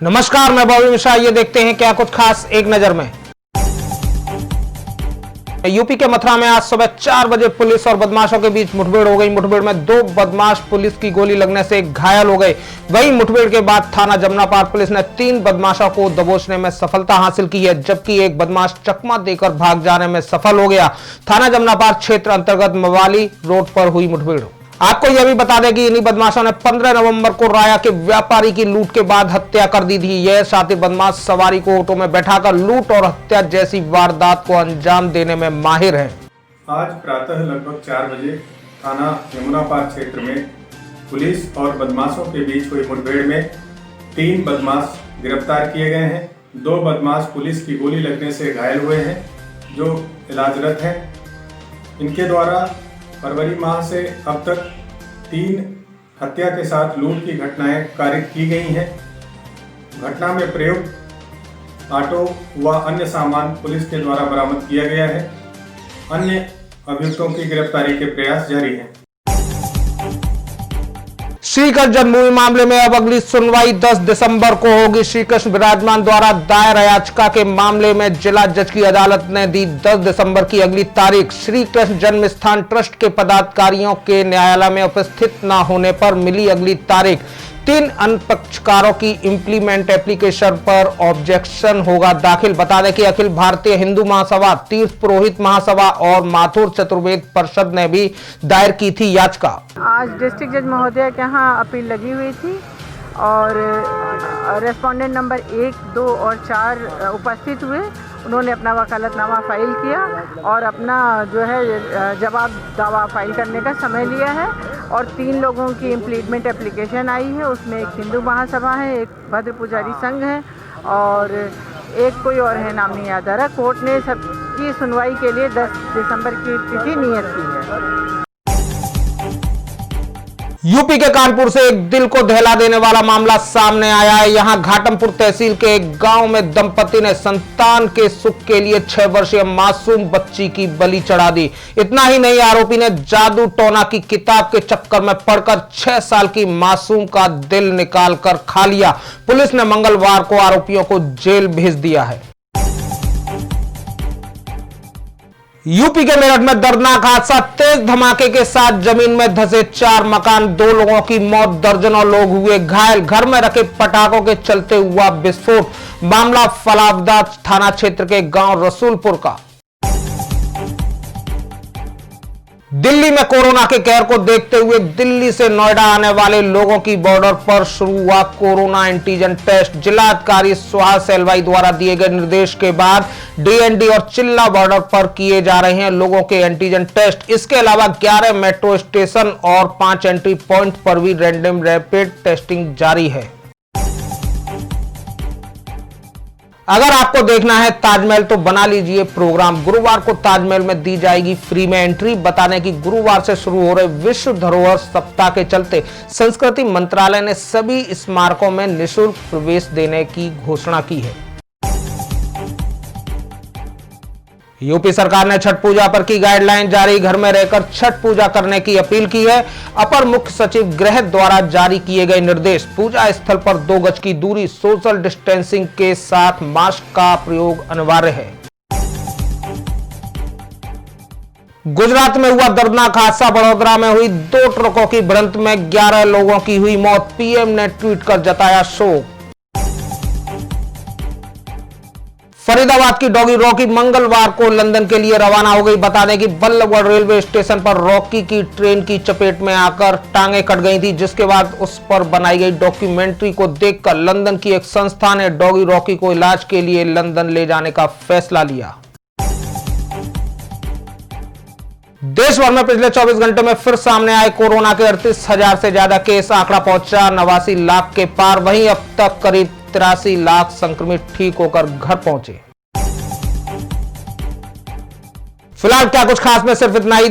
नमस्कार, मैं बॉबी मिश्रा। ये देखते हैं क्या कुछ खास एक नजर में। यूपी के मथुरा में आज सुबह 4 बजे पुलिस और बदमाशों के बीच मुठभेड़ हो गई। मुठभेड़ में 2 बदमाश पुलिस की गोली लगने से घायल हो गए। वहीं मुठभेड़ के बाद थाना जमनापार पुलिस ने 3 बदमाशों को दबोचने में सफलता हासिल की है, जबकि एक बदमाश चकमा देकर भाग जाने में सफल हो गया। थाना जमनापार क्षेत्र अंतर्गत मवाली रोड पर हुई मुठभेड़। आपको यह भी बता दें कि इन्हीं बदमाशों ने 15 नवंबर को राया के व्यापारी की लूट के बाद हत्या कर दी थी। यह शातिर बदमाश सवारी को ऑटो में बैठाकर लूट और हत्या जैसी वारदात को अंजाम देने में माहिर है। आज प्रातः लगभग 4 बजे थाना जमुनापार क्षेत्र में पुलिस और बदमाशों के बीच हुई मुठभेड़ में 3 बदमाश गिरफ्तार किए गए हैं। 2 बदमाश पुलिस की गोली लगने से घायल हुए हैं, जो इलाजरत हैं। इनके द्वारा फरवरी माह से अब तक 3 हत्या के साथ लूट की घटनाएं कारित की गई हैं। घटना में प्रयुक्त ऑटो व अन्य सामान पुलिस के द्वारा बरामद किया गया है। अन्य अभियुक्तों की गिरफ्तारी के प्रयास जारी हैं। श्री कृष्ण जन्मभूमि मामले में अब अगली सुनवाई 10 दिसंबर को होगी। श्री कृष्ण विराजमान द्वारा दायर याचिका के मामले में जिला जज की अदालत ने दी 10 दिसंबर की अगली तारीख। श्री कृष्ण जन्म स्थान ट्रस्ट के पदाधिकारियों के न्यायालय में उपस्थित न होने पर मिली अगली तारीख। 3 अन्य पक्षकारों की इम्प्लीमेंट एप्लीकेशन पर ऑब्जेक्शन होगा दाखिल। बता दें कि अखिल भारतीय हिंदू महासभा, तीर्थ पुरोहित महासभा और माथुर चतुर्वेद परिषद ने भी दायर की थी याचिका। आज डिस्ट्रिक्ट जज महोदय के यहाँ अपील लगी हुई थी और रेस्पोंडेंट नंबर 1, 2 और 4 उपस्थित हुए। उन्होंने अपना वकालतनामा फाइल किया और अपना जो है जवाब दावा फाइल करने का समय लिया है। और 3 लोगों की इम्प्लीमेंट एप्लीकेशन आई है। उसमें एक हिंदू महासभा है, एक भद्र पुजारी संघ है और एक कोई और है, नाम नहीं याद आ रहा। कोर्ट ने सबकी सुनवाई के लिए 10 दिसंबर की तिथि नियत की है। यूपी के कानपुर से एक दिल को दहला देने वाला मामला सामने आया है। यहां घाटमपुर तहसील के एक गांव में दंपति ने संतान के सुख के लिए 6 वर्षीय मासूम बच्ची की बलि चढ़ा दी। इतना ही नहीं, आरोपी ने जादू टोना की किताब के चक्कर में पड़कर 6 साल की मासूम का दिल निकाल कर खा लिया। पुलिस ने मंगलवार को आरोपियों को जेल भेज दिया है। यूपी के मेरठ में दर्दनाक हादसा, तेज धमाके के साथ जमीन में धंसे 4 मकान, 2 लोगों की मौत, दर्जनों लोग हुए घायल। घर में रखे पटाखों के चलते हुआ विस्फोट। मामला फलावदा थाना क्षेत्र के गांव रसूलपुर का। दिल्ली में कोरोना के कहर को देखते हुए दिल्ली से नोएडा आने वाले लोगों की बॉर्डर पर शुरू हुआ कोरोना एंटीजन टेस्ट। जिलाधिकारी सुहास एलवाई द्वारा दिए गए निर्देश के बाद डीएनडी और चिल्ला बॉर्डर पर किए जा रहे हैं लोगों के एंटीजन टेस्ट। इसके अलावा 11 मेट्रो स्टेशन और 5 एंट्री पॉइंट पर भी रैंडम रैपिड टेस्टिंग जारी है। अगर आपको देखना है ताजमहल तो बना लीजिए प्रोग्राम। गुरुवार को ताजमहल में दी जाएगी फ्री में एंट्री। बता दें कि गुरुवार से शुरू हो रहे विश्व धरोहर सप्ताह के चलते संस्कृति मंत्रालय ने सभी स्मारकों में निःशुल्क प्रवेश देने की घोषणा की है। यूपी सरकार ने छठ पूजा पर की गाइडलाइन जारी। घर में रहकर छठ पूजा करने की अपील की है। अपर मुख्य सचिव गृह द्वारा जारी किए गए निर्देश। पूजा स्थल पर 2 गज की दूरी, सोशल डिस्टेंसिंग के साथ मास्क का प्रयोग अनिवार्य है। गुजरात में हुआ दर्दनाक हादसा। बड़ोदरा में हुई 2 ट्रकों की भिड़ंत में 11 लोगों की हुई मौत। पीएम ने ट्वीट कर जताया शोक। फरीदाबाद की डॉगी रॉकी मंगलवार को लंदन के लिए रवाना हो गई। बता दें कि बल्लभगढ़ रेलवे स्टेशन पर रॉकी की ट्रेन की चपेट में आकर टांगें कट गई थी, जिसके बाद उस पर बनाई गई डॉक्यूमेंट्री को देखकर लंदन की एक संस्था ने डॉगी रॉकी को इलाज के लिए लंदन ले जाने का फैसला लिया। देश भर में पिछले 24 घंटे में फिर सामने आए कोरोना के 38,000 से ज्यादा केस। आंकड़ा पहुंचा 89 लाख के पार। वहीं अब तक करीब 83 लाख संक्रमित ठीक होकर घर पहुंचे। फिलहाल क्या कुछ खास में सिर्फ इतना ही।